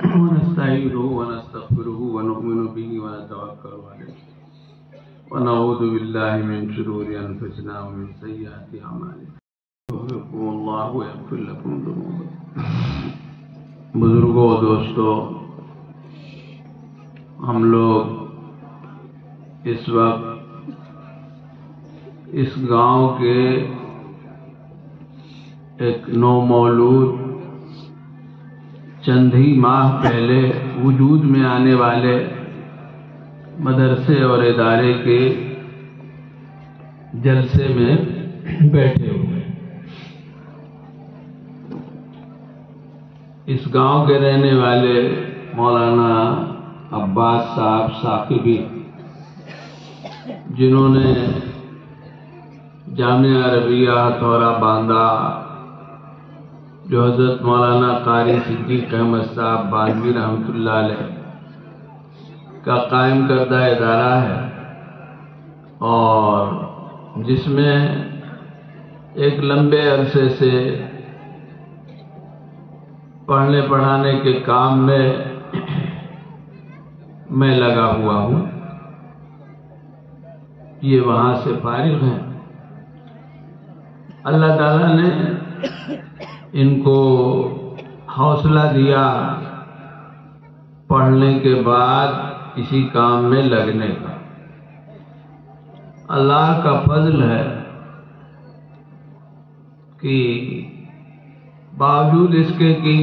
ونستعينه ونستغفره ونؤمن به ونتوكل عليه ونعوذ بالله من شرور أنفسنا ومن سيئات أعمالنا يغفركم الله ويغفر لكم ذنوبكم. بزرگوں دوستو، ہم لوگ اس وقت اس گاؤں کے ایک نومولود چند ہی ماہ پہلے وجود میں آنے والے مدرسے اور ادارے کے جلسے میں بیٹھے ہوئے. اس گاؤں کے رہنے والے مولانا عباس صاحب ثاقبی، جنہوں نے جامعہ عربیہ ہتھورا باندھا، جو حضرت مولانا قاری صدیق احمد صاحب باندھوی رحمۃ اللہ علیہ کا قائم کردہ ادارہ ہے، اور جس میں ایک لمبے عرصے سے پڑھنے پڑھانے کے کام میں لگا ہوا ہوں. یہ وہاں سے فارغ ہیں. اللہ تعالیٰ نے ان کو حوصلہ دیا پڑھنے کے بعد اسی کام میں لگنے کا. اللہ کا فضل ہے کہ باوجود اس کے کہ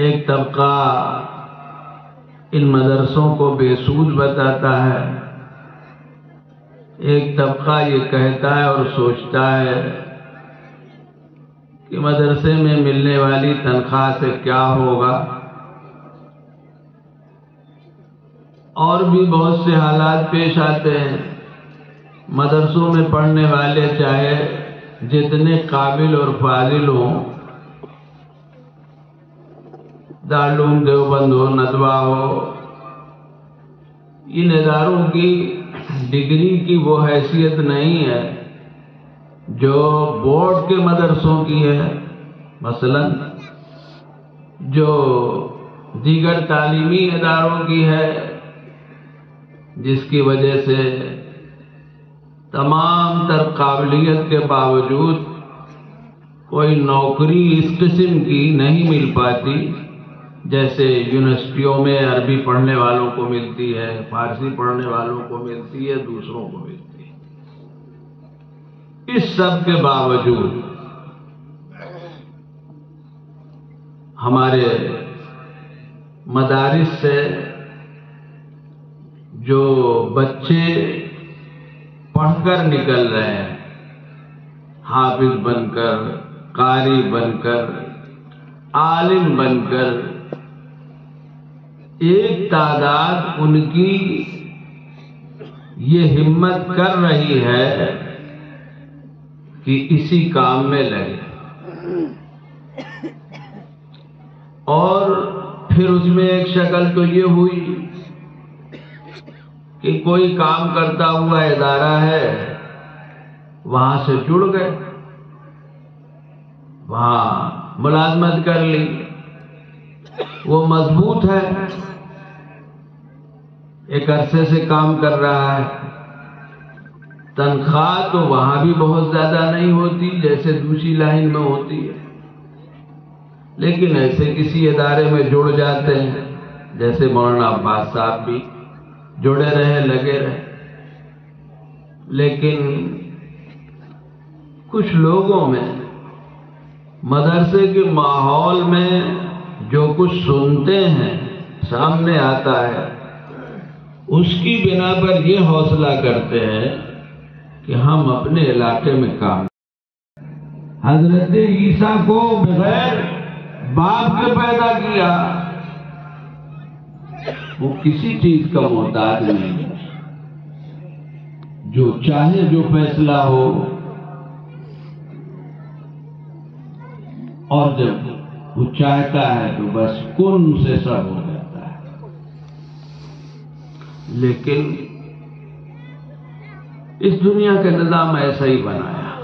ایک طبقہ ان مدرسوں کو بے سود بتاتا ہے، ایک طبقہ یہ کہتا ہے اور سوچتا ہے کہ مدرسے میں ملنے والی تنخواہ سے کیا ہوگا، اور بھی بہت سے حالات پیش آتے ہیں. مدرسوں میں پڑھنے والے چاہے جتنے قابل اور فاضل ہوں، دارالعلوم دیوبند ہو، ندوہ ہو، ان اداروں کی ڈگری کی وہ حیثیت نہیں ہے جو بورڈ کے مدرسوں کی ہے، مثلا جو دیگر تعلیمی اداروں کی ہے، جس کی وجہ سے تمام تر قابلیت کے باوجود کوئی نوکری اس قسم کی نہیں مل پاتی جیسے یونیورسٹیوں میں عربی پڑھنے والوں کو ملتی ہے، فارسی پڑھنے والوں کو ملتی ہے، دوسروں کو ملتی ہے. اس سب کے باوجود ہمارے مدارس سے جو بچے پڑھ کر نکل رہے ہیں، حافظ بن کر، قاری بن کر، عالم بن کر، ایک تعداد ان کی یہ ہمت کر رہی ہے کہ اسی کام میں لگے، اور پھر اس میں ایک شکل تو یہ ہوئی کہ کوئی کام کرتا ہوا ادارہ ہے، وہاں سے جڑ گئے، وہاں ملازمت کر لی، وہ مضبوط ہے، ایک عرصے سے کام کر رہا ہے. تنخواہ تو وہاں بھی بہت زیادہ نہیں ہوتی جیسے دوسری لائن میں ہوتی ہے، لیکن ایسے کسی ادارے میں جڑ جاتے ہیں، جیسے مولانا عباس صاحب بھی جڑے رہے، لگے رہے. لیکن کچھ لوگوں میں مدرسے کے ماحول میں جو کچھ سنتے ہیں، سامنے آتا ہے، اس کی بنا پر یہ حوصلہ کرتے ہیں کہ ہم اپنے علاقے میں کام. حضرت عیسیٰ کو بغیر باپ کے پیدا کیا، وہ کسی چیز کا محتاج نہیں، جو چاہے جو فیصلہ ہو، اور جب وہ چاہتا ہے تو بس کن سے سب ہو جاتا ہے. لیکن اس دنیا کا نظام ایسا ہی بنایا.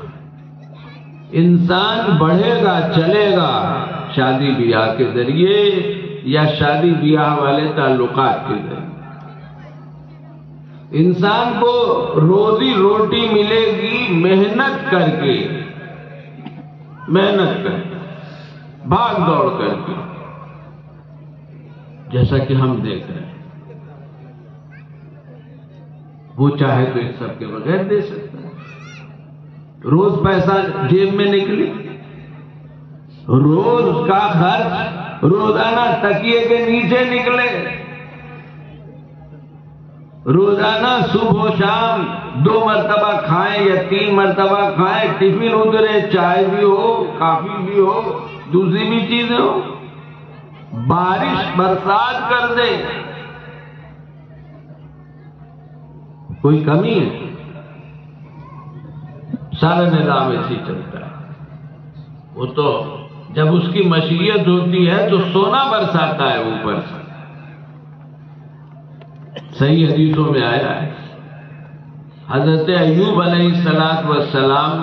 انسان بڑھے گا، چلے گا، شادی بیاہ کے ذریعے یا شادی بیاہ والے تعلقات کے ذریعے۔ انسان کو روزی روٹی ملے گی محنت کر کے، بھاگ دوڑ کر کے، جیسا کہ ہم دیکھ رہے ہیں۔ وہ چاہے تو اس سب کے بغیر دے سکتا ہے، روز پیسہ جیب میں نکلے، روز کا خرچ روزانہ تکیے کے نیچے نکلے، روزانہ صبح و شام 2 مرتبہ کھائیں یا 3 مرتبہ کھائیں، ٹفن اترے، چائے بھی ہو، کافی بھی ہو، دوسری بھی چیزیں ہو، بارش برسات کر دے، کوئی کمی ہے؟ سارا نظام ایسے ہی چلتا ہے۔ وہ تو جب اس کی مشیت ہوتی ہے تو سونا برساتا ہے اوپر سے۔ صحیح حدیثوں میں آیا ہے، حضرت ایوب علیہ السلام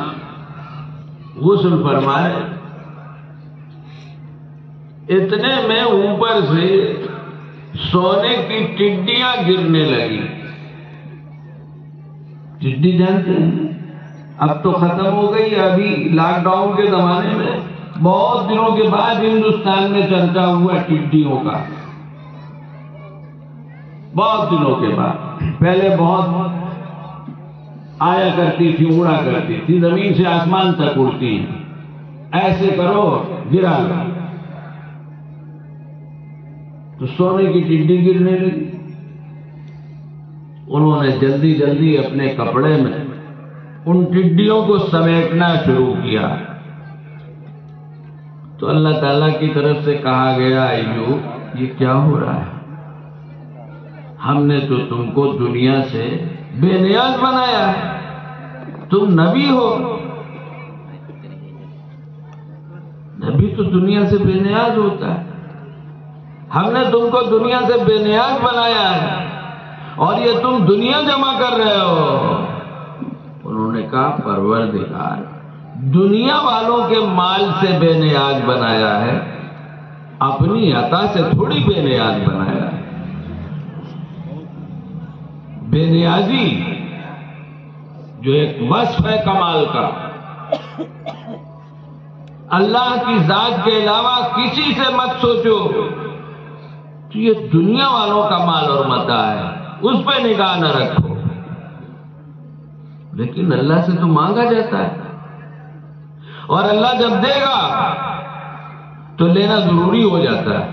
غسل فرمائے، اتنے میں اوپر سے سونے کی ٹڈیاں گرنے لگی۔ ٹڈی جانتے ہیں؟ اب تو ختم ہو گئی، ابھی لاک ڈاؤن کے زمانے میں بہت دنوں کے بعد ہندوستان میں چرچا ہوا ٹڈیوں کا، بہت دنوں کے بعد۔ پہلے بہت آیا کرتی تھی، اڑا کرتی تھی، زمین سے آسمان تک اڑتی ہیں، ایسے کرو گرا لو، تو سونے کی ٹڈی گرنے لگی۔ انہوں نے جلدی جلدی اپنے کپڑے میں ان ٹڈیوں کو سمیٹنا شروع کیا، تو اللہ تعالیٰ کی طرف سے کہا گیا، ایوب یہ کیا ہو رہا ہے؟ ہم نے تو تم کو دنیا سے بے نیاز بنایا ہے، تم نبی ہو، نبی تو دنیا سے بے نیاز ہوتا ہے، ہم نے تم کو دنیا سے بے نیاز بنایا ہے اور یہ تم دنیا جمع کر رہے ہو۔ انہوں نے کہا پروردگار، دنیا والوں کے مال سے بے نیاز بنایا ہے، اپنی عطا سے تھوڑی بے نیاز بنایا ہے۔ بے نیازی جو ایک وصف ہے کمال کا، اللہ کی ذات کے علاوہ کسی سے مت سوچو، تو یہ دنیا والوں کا مال اور متاع ہے، اس پہ نگاہ نہ رکھو۔ لیکن اللہ سے تو مانگا جاتا ہے، اور اللہ جب دے گا تو لینا ضروری ہو جاتا ہے،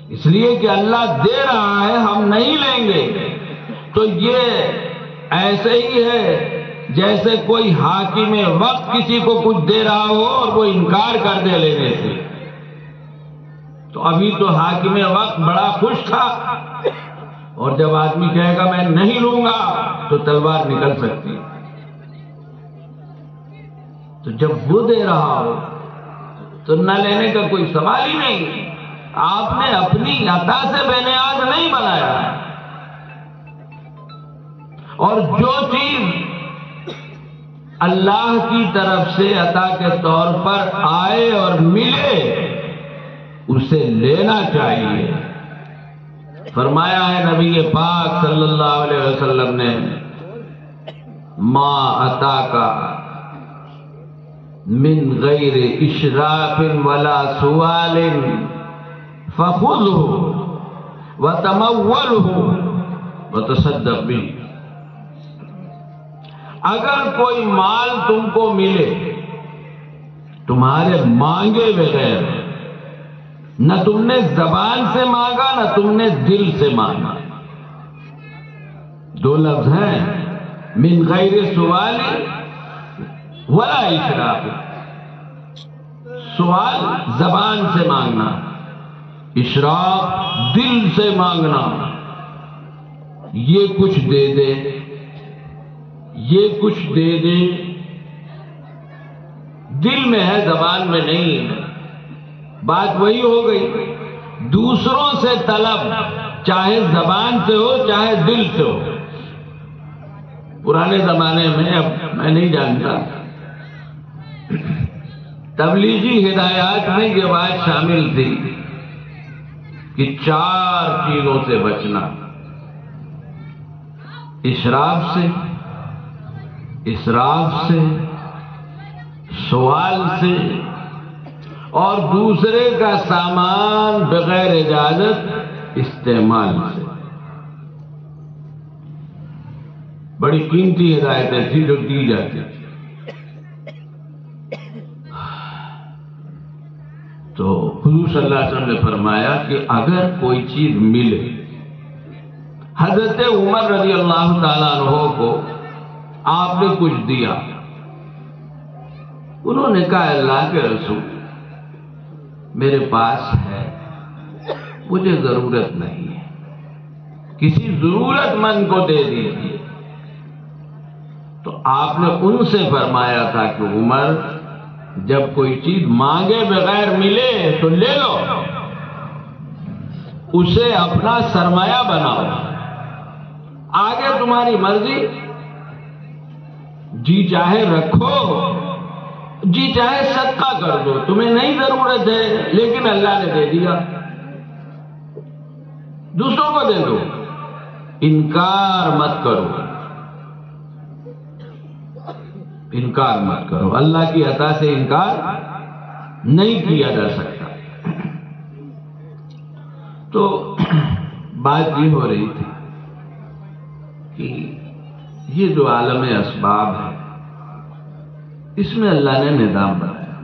اس لیے کہ اللہ دے رہا ہے، ہم نہیں لیں گے تو یہ ایسے ہی ہے جیسے کوئی حاکم وقت کسی کو کچھ دے رہا ہو اور وہ انکار کر دے لینے سے۔ تو ابھی تو حاکم وقت بڑا خوش تھا، اور جب آدمی کہے گا میں نہیں لوں گا تو تلوار نکل سکتی ہے۔ تو جب وہ دے رہا ہو تو نہ لینے کا کوئی سوال ہی نہیں۔ آپ نے اپنی عطا سے بے نیاز نہیں بنایا، اور جو چیز اللہ کی طرف سے عطا کے طور پر آئے اور ملے اسے لینا چاہیے۔ فرمایا ہے نبی پاک صلی اللہ علیہ وسلم نے، ما اتاکا من غیر اشراف ولا سوال فخذه وتموله وتصدق به۔ اگر کوئی مال تم کو ملے تمہارے مانگے بغیر، نہ تم نے زبان سے مانگا نہ تم نے دل سے مانگا، دو لفظ ہیں، من غیر سوال ولا اشراف۔ سوال زبان سے مانگنا، اشراف دل سے مانگنا، یہ کچھ دے دے، یہ کچھ دے دے، دل میں ہے زبان میں نہیں ہے۔ بات وہی ہو گئی، دوسروں سے طلب چاہے زبان سے ہو چاہے دل سے ہو۔ پرانے زمانے میں، اب میں نہیں جانتا، تبلیغی ہدایات میں یہ بات شامل تھی کہ 4 چیزوں سے بچنا: اسراف سے، سوال سے، اور دوسرے کا سامان بغیر اجازت استعمال سے۔ بڑی قیمتی ہدایتیں تھیں جو دی جاتی تھی۔ تو حضور صلی اللہ علیہ وسلم نے فرمایا کہ اگر کوئی چیز ملے، حضرت عمر رضی اللہ تعالیٰ عنہ کو آپ نے کچھ دیا، انہوں نے کہا اللہ کے رسول میرے پاس ہے، مجھے ضرورت نہیں ہے، کسی ضرورت مند کو دے دیجیے۔ تو آپ نے ان سے فرمایا تھا کہ عمر جب کوئی چیز مانگے بغیر ملے تو لے لو، اسے اپنا سرمایہ بناؤ، آگے تمہاری مرضی، جی چاہے رکھو، جی چاہے صدقہ کر دو، تمہیں نہیں ضرورت ہے لیکن اللہ نے دے دیا، دوسروں کو دے دو، انکار مت کرو، انکار مت کرو، اللہ کی عطا سے انکار نہیں کیا جا سکتا۔ تو بات یہ ہو رہی تھی کہ یہ جو عالم اسباب ہے اس میں اللہ نے نظام بنایا،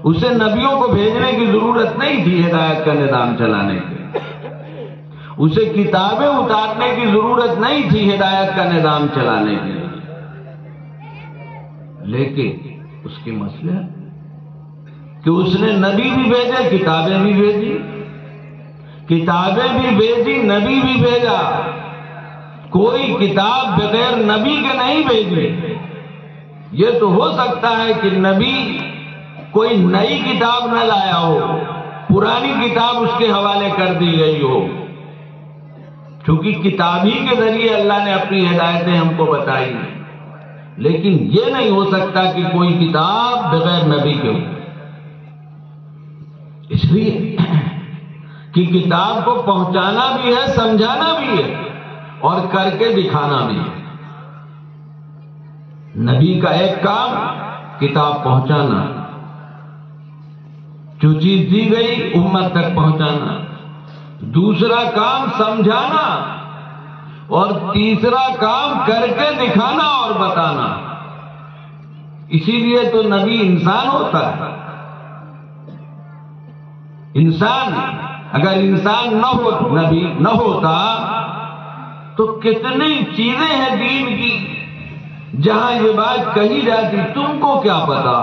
اسے نبیوں کو بھیجنے کی ضرورت نہیں تھی ہدایت کا نظام چلانے کی، اسے کتابیں اتارنے کی ضرورت نہیں تھی ہدایت کا نظام چلانے کے لیے، لیکن اس کے مسئلے کہ اس نے نبی بھی بھیجے، کتابیں بھی بھیجی، کتابیں بھی بھیجی، نبی بھی بھیجا، کوئی کتاب بغیر نبی کے نہیں بھیجی۔ یہ تو ہو سکتا ہے کہ نبی کوئی نئی کتاب نہ لایا ہو، پرانی کتاب اس کے حوالے کر دی گئی ہو، کیونکہ کتاب ہی کے ذریعے اللہ نے اپنی ہدایتیں ہم کو بتائی، لیکن یہ نہیں ہو سکتا کہ کوئی کتاب بغیر نبی کے ہو، اس لیے کہ کتاب کو پہنچانا بھی ہے، سمجھانا بھی ہے اور کر کے دکھانا بھی ہے۔ نبی کا ایک کام کتاب پہنچانا، جو چیز دی گئی امت تک پہنچانا، دوسرا کام سمجھانا، اور تیسرا کام کر کے دکھانا اور بتانا۔ اسی لیے تو نبی انسان ہوتا ہے۔ انسان اگر انسان نبی نہ ہوتا تو کتنی چیزیں ہیں دین کی جہاں یہ بات کہی جاتی تم کو کیا پتا،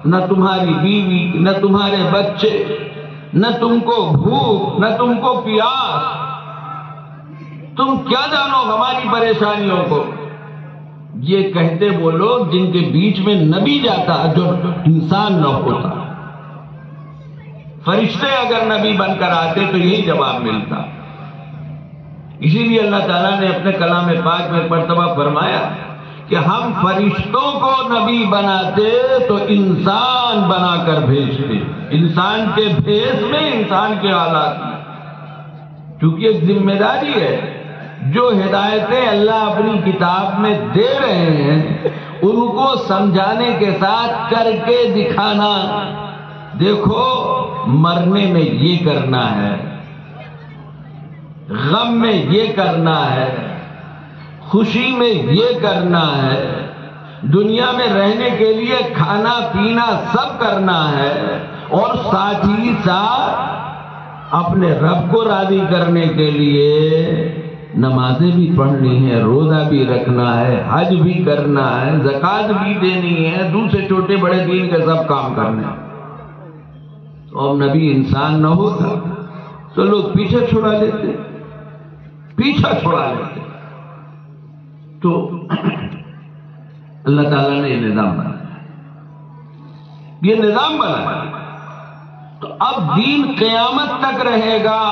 نہ تمہاری بیوی، نہ تمہارے بچے، نہ تم کو بھوک، نہ تم کو پیاس، تم کیا جانو ہماری پریشانیوں کو۔ یہ کہتے وہ لوگ جن کے بیچ میں نبی جاتا جو انسان نہ ہوتا۔ فرشتے اگر نبی بن کر آتے تو یہی جواب ملتا۔ اسی لیے اللہ تعالیٰ نے اپنے کلام پاک میں ایک مرتبہ فرمایا کہ ہم فرشتوں کو نبی بناتے تو انسان بنا کر بھیجتے، انسان کے بھیس میں انسان کے حالات میں، کیونکہ ایک ذمہ داری ہے۔ جو ہدایتیں اللہ اپنی کتاب میں دے رہے ہیں ان کو سمجھانے کے ساتھ کر کے دکھانا۔ دیکھو مرنے میں یہ کرنا ہے، غم میں یہ کرنا ہے، خوشی میں یہ کرنا ہے، دنیا میں رہنے کے لیے کھانا پینا سب کرنا ہے، اور ساتھ ہی ساتھ اپنے رب کو راضی کرنے کے لیے نمازیں بھی پڑھنی ہے، روزہ بھی رکھنا ہے، حج بھی کرنا ہے، زکوٰۃ بھی دینی ہے، دوسرے چھوٹے بڑے دین کے سب کام کرنے ہیں۔ تو نبی انسان نہ ہوتا تو لوگ پیچھے چھڑا لیتے، تو اللہ تعالیٰ نے یہ نظام بنایا، تو اب دین قیامت تک رہے گا۔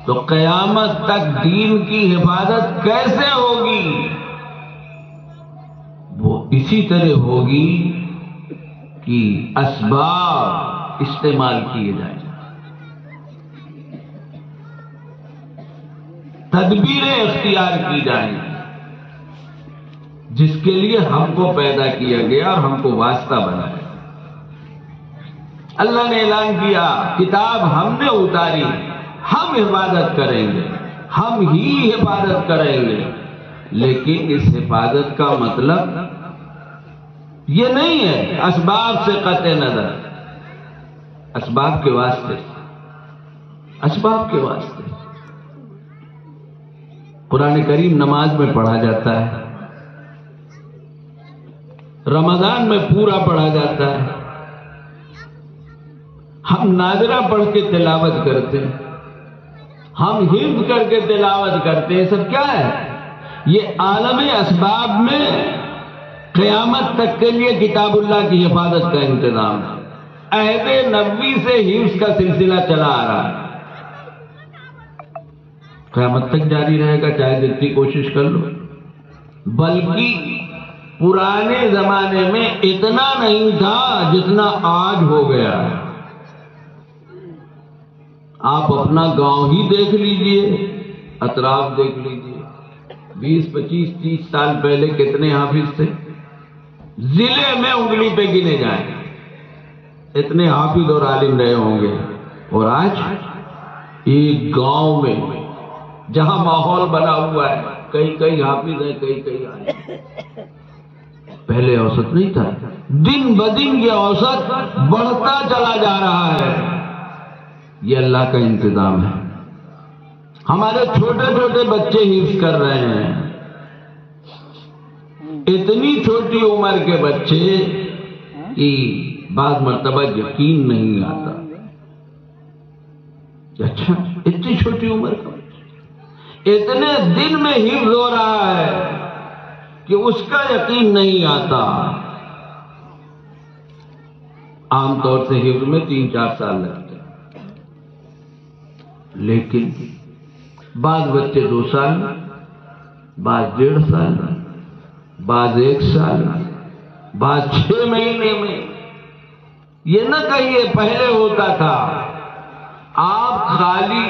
تو قیامت تک دین کی حفاظت کیسے ہوگی؟ وہ اسی طرح ہوگی کہ کی اسباب استعمال کیے جائیں، تدبیریں اختیار کی جائیں، جس کے لیے ہم کو پیدا کیا گیا اور ہم کو واسطہ بنایا۔ اللہ نے اعلان کیا کتاب ہم نے اتاری، ہم حفاظت کریں گے، ہم ہی حفاظت کریں گے، لیکن اس حفاظت کا مطلب یہ نہیں ہے اسباب سے قطع نظر، اسباب کے واسطے، اسباب کے واسطے۔ قرآن کریم نماز میں پڑھا جاتا ہے، رمضان میں پورا پڑھا جاتا ہے، ہم نادرہ پڑھ کے تلاوت کرتے ہیں، ہم حفظ کر کے تلاوت کرتے ہیں، سب کیا ہے؟ یہ عالم اسباب میں قیامت تک کے لیے کتاب اللہ کی حفاظت کا انتظام ہے۔ عہد نبوی سے حفظ کا سلسلہ چلا آ رہا ہے، قیامت تک جاری رہے گا، چاہے جتنی کوشش کر لو۔ بلکہ پرانے زمانے میں اتنا نہیں تھا جتنا آج ہو گیا ہے۔ آپ اپنا گاؤں ہی دیکھ لیجئے، اطراف دیکھ لیجئے، 20 25 30 سال پہلے کتنے حافظ تھے؟ ضلع میں انگلی پہ گنے جائیں اتنے حافظ اور عالم رہے ہوں گے، اور آج ایک گاؤں میں جہاں ماحول بنا ہوا ہے کئی حافظ ہیں، کئی عالم۔ پہلے اوسط نہیں تھا، دن بدن یہ اوسط بڑھتا چلا جا رہا ہے۔ یہ اللہ کا انتظام ہے۔ ہمارے چھوٹے چھوٹے بچے حفظ کر رہے ہیں، اتنی چھوٹی عمر کے بچے کہ بعض مرتبہ یقین نہیں آتا، اچھا اتنی چھوٹی عمر کا بچہ اتنے دن میں حفظ ہو رہا ہے کہ اس کا یقین نہیں آتا۔ عام طور سے حفظ میں 3-4 سال لگتے ہیں، لیکن بعض بچے 2 سال، بعض 1.5 سال، بعض 1 سال، بعض 6 مہینے میں۔ یہ نہ کہیے پہلے ہوتا تھا، آپ خالی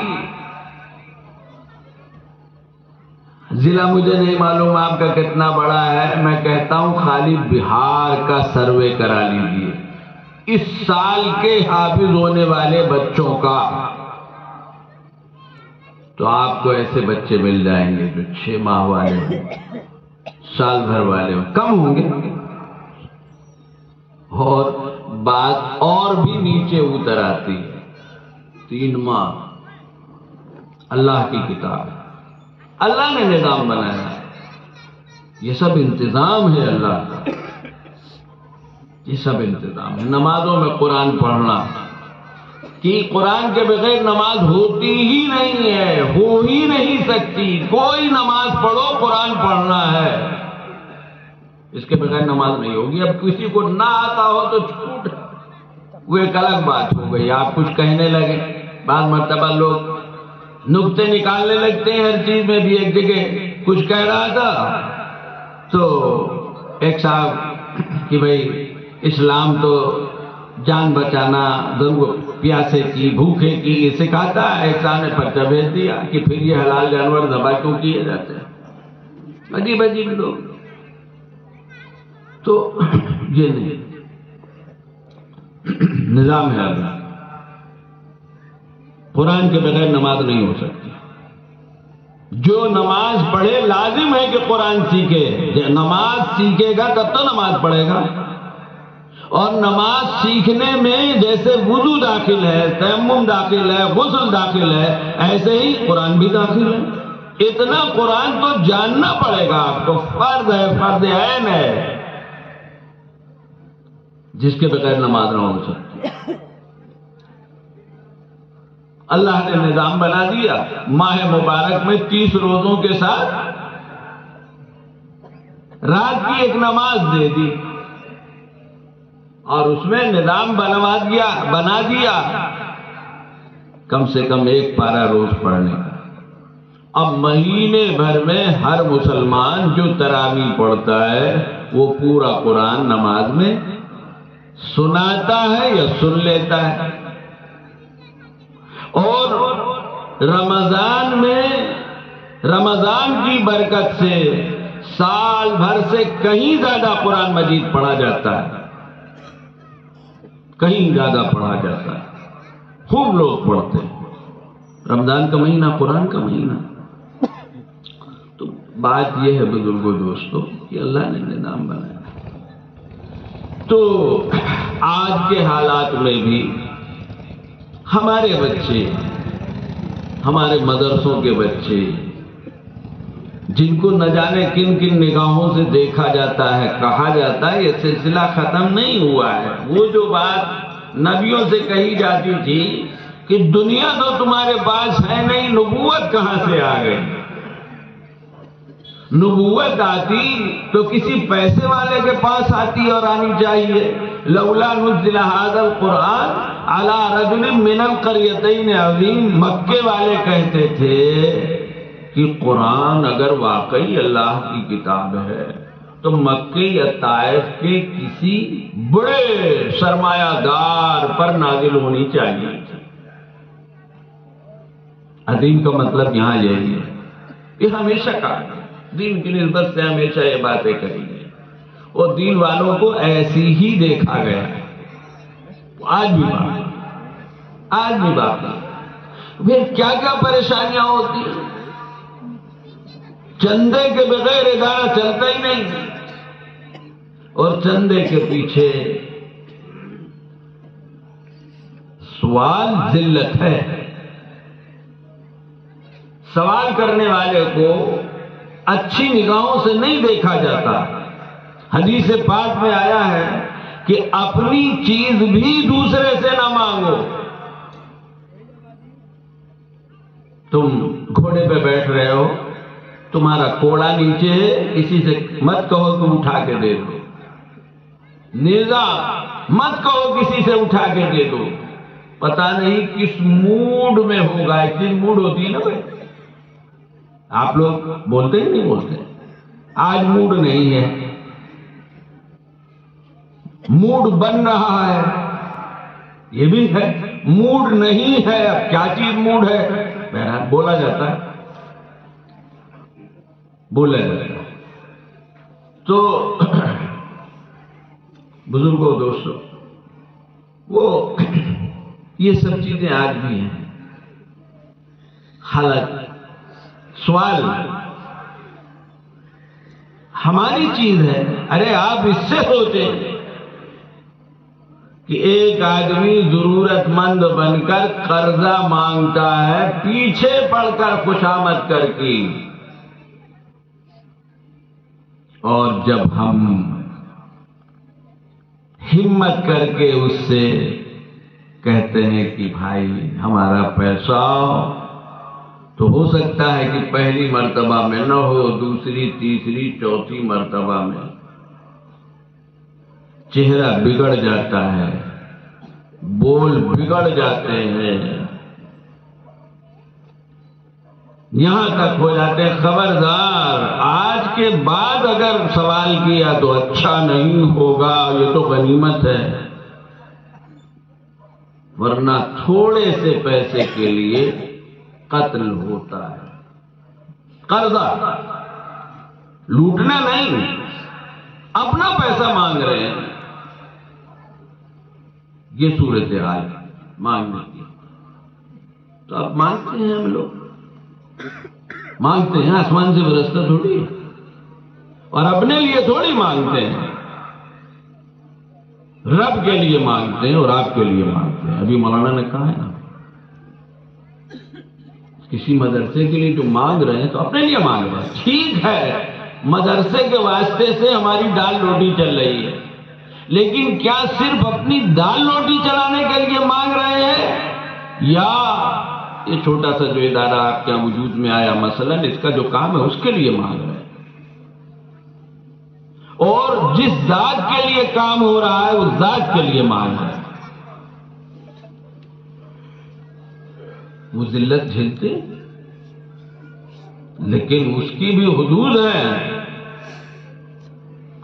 ضلع مجھے نہیں معلوم آپ کا کتنا بڑا ہے، میں کہتا ہوں خالی بہار کا سروے کرا لیجیے اس سال کے حافظ ہونے والے بچوں کا، تو آپ کو ایسے بچے مل جائیں گے جو 6 ماہ والے ہوں، سال بھر والے ہوں، کم ہوں گے، اور بات اور بھی نیچے اتر آتی ہے۔ 3 ماہ اللہ کی کتاب، اللہ نے نظام بنایا ہے، یہ سب انتظام ہے اللہ کا، یہ سب انتظام ہے۔ نمازوں میں قرآن پڑھنا کہ قرآن کے بغیر نماز ہوتی ہی نہیں ہے، ہو ہی نہیں سکتی، کوئی نماز پڑھو قرآن پڑھنا ہے، اس کے بغیر نماز نہیں ہوگی۔ اب کسی کو نہ آتا ہو تو چھوٹ، وہ ایک الگ بات ہو گئی، آپ کچھ کہنے لگے، بعض مرتبہ لوگ نکتے نکالنے لگتے ہیں ہر چیز میں بھی۔ ایک جگہ کچھ کہہ رہا تھا تو ایک صاحب کہ بھئی اسلام تو جان بچانا، ضرور پیاسے کی بھوکے کی یہ سکھاتا ہے، احسان پرچہ بھیج دیا کہ پھر یہ حلال جانور ذبح کیوں کیے جاتے ہیں؟ عجیب عجیب لوگ۔ تو یہ نہیں، نظام ہے اللہ، قرآن کے بغیر نماز نہیں ہو سکتی۔ جو نماز پڑھے لازم ہے کہ قرآن سیکھے، نماز سیکھے گا تب تو نماز پڑھے گا، اور نماز سیکھنے میں جیسے وضو داخل ہے، تیمم داخل ہے، غسل داخل ہے، ایسے ہی قرآن بھی داخل ہے۔ اتنا قرآن تو جاننا پڑے گا آپ کو، فرض ہے، فرض عین ہے، جس کے بغیر نماز نہ ہو سکتی۔ اللہ نے نظام بنا دیا، ماہ مبارک میں 30 روزوں کے ساتھ رات کی ایک نماز دے دی، اور اس میں نظام بنا دیا کم سے کم 1 پارہ روز پڑھنے کا۔ اب مہینے بھر میں ہر مسلمان جو تراویح پڑھتا ہے وہ پورا قرآن نماز میں سناتا ہے یا سن لیتا ہے. اور رمضان میں رمضان کی برکت سے سال بھر سے کہیں زیادہ قرآن مجید پڑھا جاتا ہے، کہیں زیادہ پڑھا جاتا ہے، خوب لوگ پڑھتے ہیں. رمضان کا مہینہ قرآن کا مہینہ. تو بات یہ ہے بزرگوں دوستوں کہ اللہ نے نظام بنایا. تو آج کے حالات میں بھی ہمارے بچے، ہمارے مدرسوں کے بچے، جن کو نہ جانے کن کن نگاہوں سے دیکھا جاتا ہے، کہا جاتا ہے یہ سلسلہ ختم نہیں ہوا ہے. وہ جو بات نبیوں سے کہی جاتی تھی کہ دنیا تو تمہارے پاس ہے نہیں، نبوت کہاں سے آ گئی؟ نبوت آتی تو کسی پیسے والے کے پاس آتی اور آنی چاہیے. لولا نزل هذا القرآن على رجل من القريتين عظیم. مکے والے کہتے تھے کہ قرآن اگر واقعی اللہ کی کتاب ہے تو مکے یا طائف کے کسی بڑے سرمایہ دار پر نازل ہونی چاہیے. عظیم کا مطلب یہاں یہی ہے. یہ ہمیشہ کہا دین کی نسبت سے ہمیشہ یہ باتیں کہی گئی اور دین والوں کو ایسی ہی دیکھا گیا. آج بھی باقی پھر کیا کیا پریشانیاں ہوتی ہیں. چندے کے بغیر ادارہ چلتا ہی نہیں، اور چندے کے پیچھے سوال ذلت ہے. سوال کرنے والے کو اچھی نگاہوں سے نہیں دیکھا جاتا. حدیث پاک میں آیا ہے کہ اپنی چیز بھی دوسرے سے نہ مانگو. تم گھوڑے پہ بیٹھ رہے ہو، تمہارا کوڑا نیچے ہے، کسی سے مت کہو تم اٹھا کے دے دو. نیزا مت کہو کسی سے اٹھا کے دے دو. پتہ نہیں کس موڈ میں ہوگا. ایک دن موڈ ہوتی ہے نا بھائی، آپ لوگ بولتے ہی نہیں بولتے. آج موڈ نہیں ہے، موڈ بن رہا ہے. یہ بھی ہے موڈ نہیں ہے. اب کیا چیز موڈ ہے؟ بہرحال بولا جاتا ہے. تو بزرگوں دوستوں، وہ یہ سب چیزیں آج بھی ہیں. حالانکہ سوال ہماری چیز ہے. ارے آپ اس سے سوچیں کہ ایک آدمی ضرورت مند بن کر قرضہ مانگتا ہے پیچھے پڑ کر خوشامد کر کی، اور جب ہم ہمت کر کے اس سے کہتے ہیں کہ بھائی ہمارا پیسہ، تو ہو سکتا ہے کہ پہلی مرتبہ میں نہ ہو، دوسری تیسری چوتھی مرتبہ میں چہرہ بگڑ جاتا ہے، بول بگڑ جاتے ہیں، یہاں تک ہو جاتے ہیں خبردار آج کے بعد اگر سوال کیا تو اچھا نہیں ہوگا، یہ تو غنیمت ہے. ورنہ تھوڑے سے پیسے کے لیے قتل ہوتا ہے. قرضہ لوٹنا نہیں، اپنا پیسہ مانگ رہے ہیں. یہ صورتحال مانگنے کی. تو اب مانگتے ہیں، ہم لوگ مانگتے ہیں، آسمان سے برستا تھوڑی ہے، اور اپنے لیے تھوڑی مانگتے ہیں، رب کے لیے مانگتے ہیں اور آپ کے لیے مانگتے ہیں. ابھی مولانا نے کہا ہے نا، کسی مدرسے کے لیے جو مانگ رہے ہیں تو اپنے لیے مانگ رہے ہیں. ٹھیک ہے، مدرسے کے واسطے سے ہماری دال روٹی چل رہی ہے، لیکن کیا صرف اپنی دال روٹی چلانے کے لیے مانگ رہے ہیں، یا یہ چھوٹا سا جو ادارہ آپ کے وجود میں آیا مثلا اس کا جو کام ہے اس کے لیے مانگ رہے ہیں، اور جس ذات کے لیے کام ہو رہا ہے اس ذات کے لیے مانگ رہے ہیں. وہ ذلت جھیلتے، لیکن اس کی بھی حدود ہے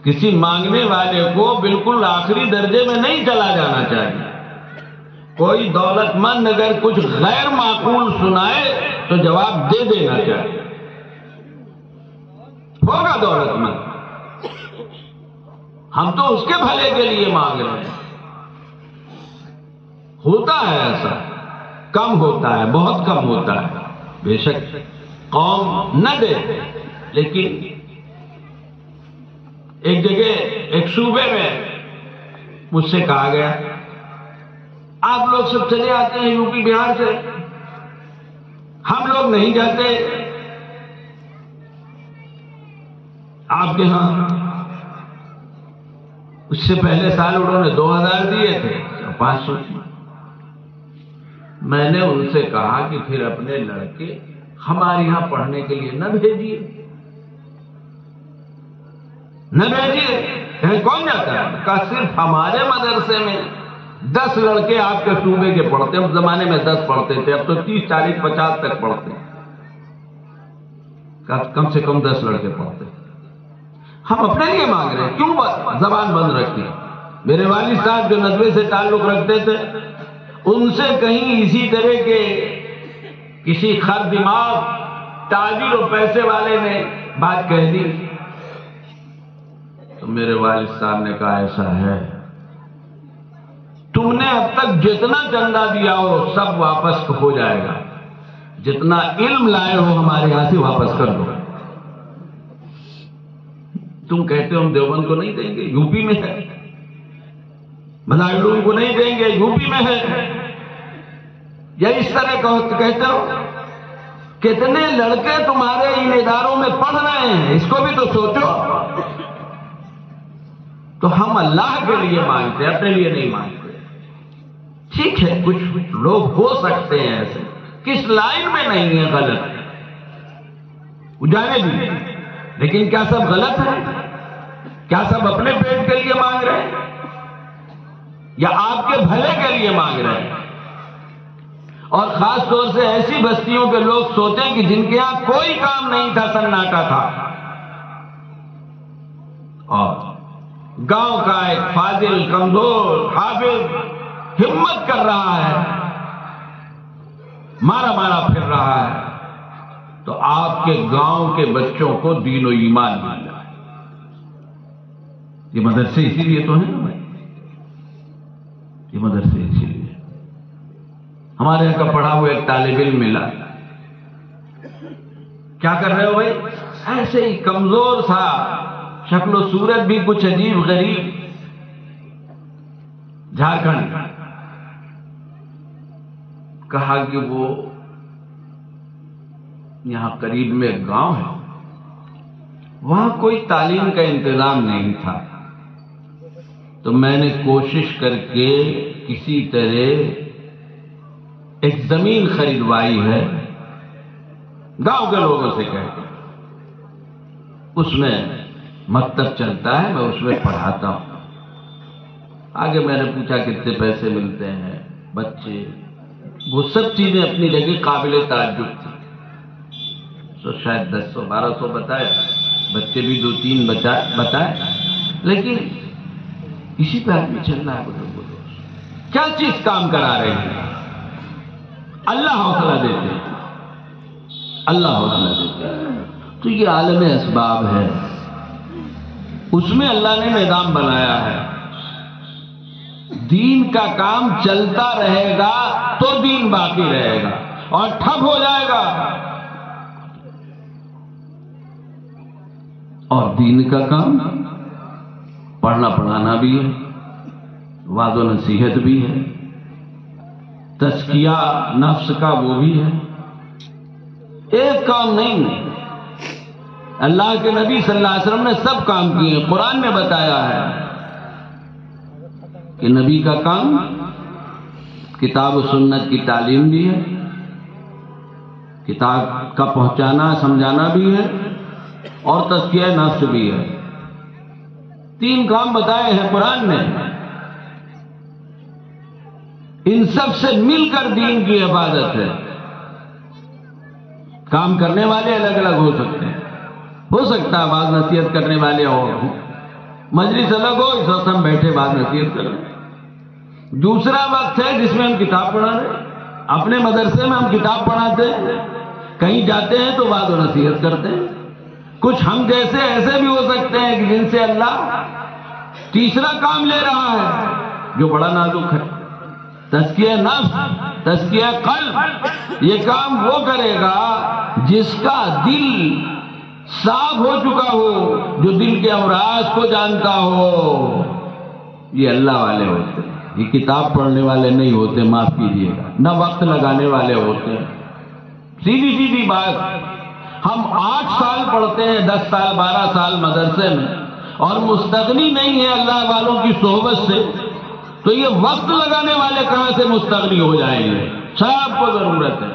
کسی مانگنے والے کو بالکل آخری درجے میں نہیں چلا جانا چاہیے. کوئی دولت مند اگر کچھ غیر معقول سنائے تو جواب دے دینا چاہیے. ہوگا دولت مند، ہم تو اس کے بھلے کے لیے مانگ رہے ہیں. ہوتا ہے ایسا، کم ہوتا ہے، بہت کم ہوتا ہے. بے شک قوم نہ دے، لیکن ایک جگہ ایک صوبے میں مجھ سے کہا گیا آپ لوگ سب چلے آتے ہیں یو پی بہار سے، ہم لوگ نہیں جاتے آپ کے ہاں. اس سے پہلے سال انہوں نے 2000 دیے تھے، 500 تھی. میں نے ان سے کہا کہ پھر اپنے لڑکے ہمارے یہاں پڑھنے کے لیے نہ بھیجیے، نہ بھیجیے. کون جاتا ہے؟ کہا صرف ہمارے مدرسے میں 10 لڑکے آپ کے صوبے کے پڑھتے ہیں. اس زمانے میں 10 پڑھتے تھے، اب تو 30 40 50 تک پڑھتے ہیں. کہا کم سے کم 10 لڑکے پڑھتے ہیں. ہم اپنے لیے مانگ رہے ہیں، کیوں زبان بند رکھتی؟ میرے والد صاحب جو ندوے سے تعلق رکھتے تھے، ان سے کہیں اسی طرح کے کسی خر دماغ تاجر و پیسے والے نے بات کہہ دی تو میرے والد صاحب نے کہا ایسا ہے، تم نے اب تک جتنا چندہ دیا ہو سب واپس ہو جائے گا، جتنا علم لائے ہو ہمارے یہاں سے واپس کر دو. تم کہتے ہو ہم دیوبند کو نہیں دیں گے، یو پی میں ہے. مدارس کو نہیں دیں گے، یو پی میں ہے. یا اس طرح کہتے ہو کتنے لڑکے تمہارے ان اداروں میں پڑھ رہے ہیں، اس کو بھی تو سوچو. تو ہم اللہ کے لیے مانگتے ہیں، اپنے لیے نہیں مانگتے. ٹھیک ہے کچھ لوگ ہو سکتے ہیں ایسے، کس لائن میں نہیں ہے غلط جانے دی، لیکن کیا سب غلط ہے؟ کیا سب اپنے پیٹ کے لیے مانگ رہے ہیں یا آپ کے بھلے کے لیے مانگ رہے ہیں؟ اور خاص طور سے ایسی بستیوں کے لوگ سوچیں کہ جن کے یہاں کوئی کام نہیں تھا، سناٹا تھا، اور گاؤں کا ایک فاضل کمزور حافظ ہمت کر رہا ہے، مارا مارا پھر رہا ہے، تو آپ کے گاؤں کے بچوں کو دین و ایمان مل رہا ہے. یہ مدرسے اسی لیے تو ہیں نا بھائی، یہ مدرسے اسی لیے. ہمارے یہاں کا پڑھا ہوا ایک طالب علم ملا، کیا کر رہے ہو بھائی؟ ایسے ہی کمزور سا، شکل و صورت بھی کچھ عجیب غریب، جھارکھنڈ. کہا کہ وہ یہاں قریب میں ایک گاؤں ہے، وہاں کوئی تعلیم کا انتظام نہیں تھا، تو میں نے کوشش کر کے کسی طرح ایک زمین خریدوائی ہے گاؤں کے لوگوں سے کہہ کے، اس میں مکتب چلتا ہے، میں اس میں پڑھاتا ہوں. آگے میں نے پوچھا کتنے پیسے ملتے ہیں، بچے، وہ سب چیزیں اپنی جگہ قابل تعجب تھی. تو شاید 1100 1200 بتایا، بچے بھی 2-3 بتائے، لیکن اسی پہ آدمی چل رہا ہے. بولو کیا چیز کام کرا رہے ہیں؟ اللہ حوصلہ دیتے ہیں، اللہ حوصلہ دیتے ہیں. تو یہ عالم اسباب ہے، اس میں اللہ نے نظام بنایا ہے. دین کا کام چلتا رہے گا تو دین باقی رہے گا، اور ٹھپ ہو جائے گا اور دین کا کام پڑھنا پڑھانا بھی ہے، وعظ و نصیحت بھی ہے، تزکیہ نفس کا وہ بھی ہے. ایک کام نہیں ہے. اللہ کے نبی صلی اللہ علیہ وسلم نے سب کام کیے. قرآن میں بتایا ہے کہ نبی کا کام کتاب و سنت کی تعلیم بھی ہے، کتاب کا پہنچانا سمجھانا بھی ہے، اور تزکیہ نفس بھی ہے. 3 کام بتائے ہیں قرآن نے. ان سب سے مل کر دین کی حفاظت ہے. کام کرنے والے الگ الگ ہو سکتے ہیں، ہو سکتا ہے بعض نصیحت کرنے والے اور ہوں، مجلس الگ ہو، اس وقت ہم بیٹھے بعد نصیحت کر رہے ہیں۔ دوسرا وقت ہے جس میں ہم کتاب پڑھا رہے ہیں، اپنے مدرسے میں ہم کتاب پڑھاتے ہیں، کہیں جاتے ہیں تو بعد و نصیحت کرتے ہیں۔ کچھ ہم جیسے ایسے بھی ہو سکتے ہیں کہ جن سے اللہ تیسرا کام لے رہا ہے جو بڑا نازک ہے، تزکیہ نفس، تزکیہ قلب۔ یہ کام وہ کرے گا جس کا دل صاف ہو چکا ہو، جو دل کے امراض کو جانتا ہو۔ یہ اللہ والے ہوتے ہیں، یہ کتاب پڑھنے والے نہیں ہوتے، معاف کیجیے گا، نہ وقت لگانے والے ہوتے ہیں۔ سیدھی سیدھی بات، ہم 8 سال پڑھتے ہیں، 10 سال 12 سال مدرسے میں، اور مستغنی نہیں ہے اللہ والوں کی صحبت سے، تو یہ وقت لگانے والے کہاں سے مستغنی ہو جائیں گے؟ سب کو ضرورت ہے۔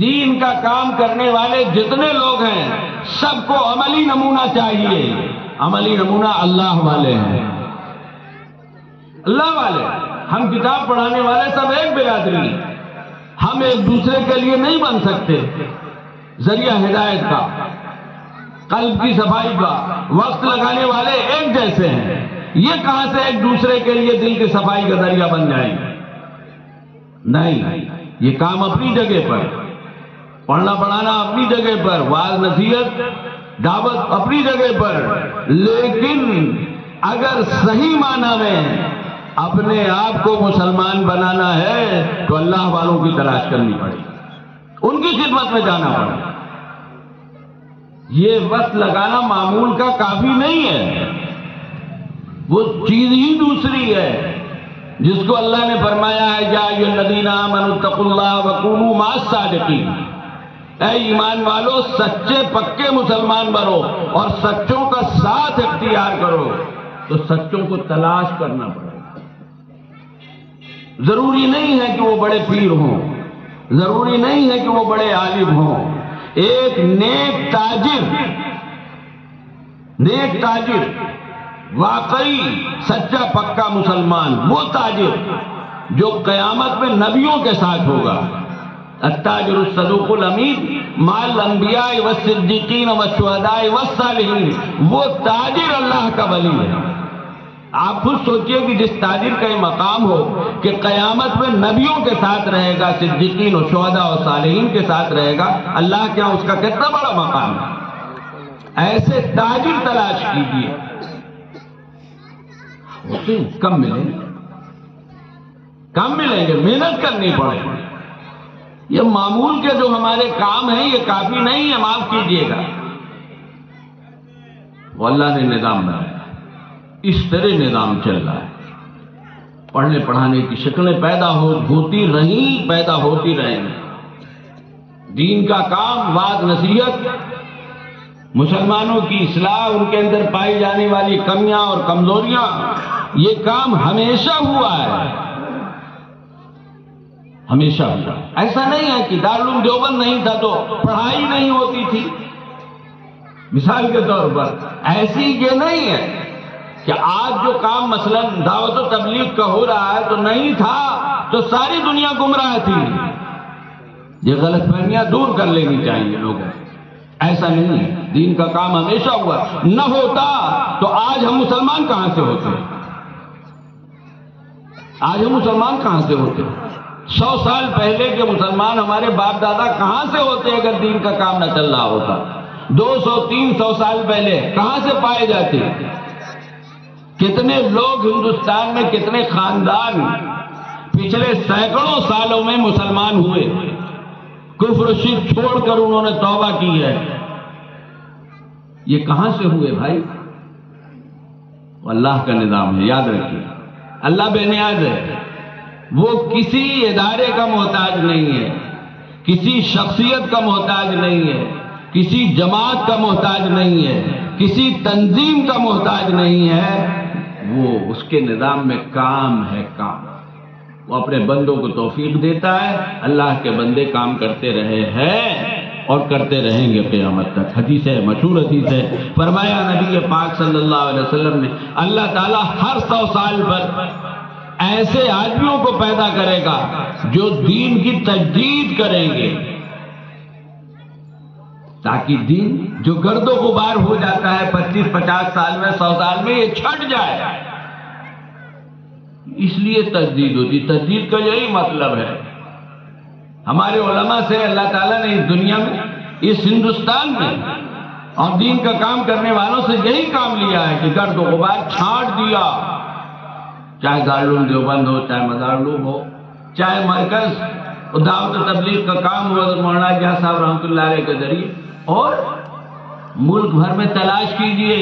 دین کا کام کرنے والے جتنے لوگ ہیں سب کو عملی نمونہ چاہیے۔ عملی نمونہ اللہ والے ہیں، اللہ والے۔ ہم کتاب پڑھانے والے سب ایک برادری ہیں، ہم ایک دوسرے کے لیے نہیں بن سکتے ذریعہ ہدایت کا، قلب کی صفائی کا۔ وقت لگانے والے ایک جیسے ہیں، یہ کہاں سے ایک دوسرے کے لیے دل کی صفائی کا ذریعہ بن جائیں گے؟ نہیں، یہ کام اپنی جگہ پر، پڑھنا پڑھانا اپنی جگہ پر، وعظ نصیحت دعوت اپنی جگہ پر، لیکن اگر صحیح معنی میں اپنے آپ کو مسلمان بنانا ہے تو اللہ والوں کی تلاش کرنی پڑے گی، ان کی خدمت میں جانا پڑے گا۔ یہ وقت لگانا معمول کا کافی نہیں ہے، وہ چیز ہی دوسری ہے جس کو اللہ نے فرمایا ہے یا ایھا الذین آمنوا اتقوا اللہ وکونوا مع الصادقین۔ اے ایمان والو، سچے پکے مسلمان بنو اور سچوں کا ساتھ اختیار کرو۔ تو سچوں کو تلاش کرنا پڑے گا۔ ضروری نہیں ہے کہ وہ بڑے پیر ہوں، ضروری نہیں ہے کہ وہ بڑے عالم ہوں۔ ایک نیک تاجر واقعی سچا پکا مسلمان، وہ تاجر جو قیامت میں نبیوں کے ساتھ ہوگا۔ التاجر الصدوق الامین مع الانبیاء والصدیقین والشہداء والصالحین، وہ تاجر اللہ کا ولی ہے۔ آپ خود سوچئے کہ جس تاجر کا یہ مقام ہو کہ قیامت میں نبیوں کے ساتھ رہے گا، صدیقین و شہداء و صالحین کے ساتھ رہے گا، اللہ کیا اس کا کتنا بڑا مقام ہے۔ ایسے تاجر تلاش کیجیے، اسے کم ملیں گے، محنت کرنی پڑے گی۔ یہ معمول کے جو ہمارے کام ہیں یہ کافی نہیں ہے، معاف کیجیے گا۔ وہ اللہ نے نظام بنایا، اس طرح نظام چل رہا ہے۔ پڑھنے پڑھانے کی شکلیں پیدا ہوتی رہیں، دین کا کام، وعظ نصیحت، مسلمانوں کی اصلاح، ان کے اندر پائی جانے والی کمیاں اور کمزوریاں، یہ کام ہمیشہ ہوا ہے، ہمیشہ ہوا۔ ایسا نہیں ہے کہ دارالعلوم دیوبند نہیں تھا تو پڑھائی نہیں ہوتی تھی، مثال کے طور پر ایسی یہ نہیں ہے کہ آج جو کام مثلا دعوت و تبلیغ کا ہو رہا ہے تو نہیں تھا تو ساری دنیا گمراہ تھی۔ یہ غلط فہمیاں دور کر لینی چاہیے لوگوں سے، ایسا نہیں ہے، دین کا کام ہمیشہ ہوا، نہ ہوتا تو آج ہم مسلمان کہاں سے ہوتے؟ آج ہم مسلمان کہاں سے ہوتے؟ 100 سال پہلے کے مسلمان ہمارے باپ دادا کہاں سے ہوتے اگر دین کا کام نہ چل رہا ہوتا؟ 200-300 سال پہلے کہاں سے پائے جاتے؟ کتنے لوگ ہندوستان میں، کتنے خاندان پچھلے سینکڑوں سالوں میں مسلمان ہوئے، کفر و شرک چھوڑ کر انہوں نے توبہ کی ہے۔ یہ کہاں سے ہوئے بھائی؟ اللہ کا نظام ہے، یاد رکھیے، اللہ بے نیاز ہے، وہ کسی ادارے کا محتاج نہیں ہے، کسی شخصیت کا محتاج نہیں ہے، کسی جماعت کا محتاج نہیں ہے، کسی تنظیم کا محتاج نہیں ہے۔ وہ اس کے نظام میں کام ہے، کام وہ اپنے بندوں کو توفیق دیتا ہے۔ اللہ کے بندے کام کرتے رہے ہیں اور کرتے رہیں گے قیامت تک۔ حدیث ہے، مشہور حدیث ہے، فرمایا نبی پاک صلی اللہ علیہ وسلم نے، اللہ تعالیٰ ہر 100 سال پر ایسے آدمیوں کو پیدا کرے گا جو دین کی تجدید کریں گے، تاکہ دین جو گرد و غبار ہو جاتا ہے 25-50 سال میں 100 سال میں یہ چھٹ جائے. اس لیے تجدید ہوتی. تجدید کا یہی مطلب ہے. ہمارے علماء سے اللہ تعالیٰ نے اس دنیا میں اس ہندوستان میں اور دین کا کام کرنے والوں سے یہی کام لیا ہے کہ گرد و غبار چھانٹ دیا. چاہے دارالعلوم دیوبند ہو، چاہے مدارالعلوم ہو، چاہے مرکز دعوت و تبلیغ کا کام ہوا تو مولانا اجاز صاحب رحمۃ اللہ علیہ کے ذریعے. اور ملک بھر میں تلاش کیجئے،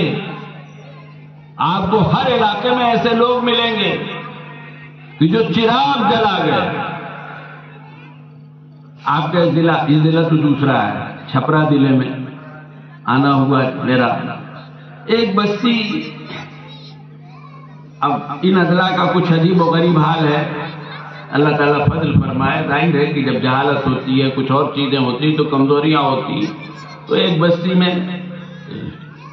آپ کو ہر علاقے میں ایسے لوگ ملیں گے کہ جو چراغ جلا گئے. آپ کا ضلع، یہ ضلع تو دوسرا ہے، چھپرا ضلع میں آنا ہوا میرا. ایک بستی، اب ان اضلاع کا کچھ عجیب و غریب حال ہے. اللہ تعالیٰ فضل فرمائے. ظاہر ہے کہ جب جہالت ہوتی ہے، کچھ اور چیزیں ہوتی تو کمزوریاں ہوتی. تو ایک بستی میں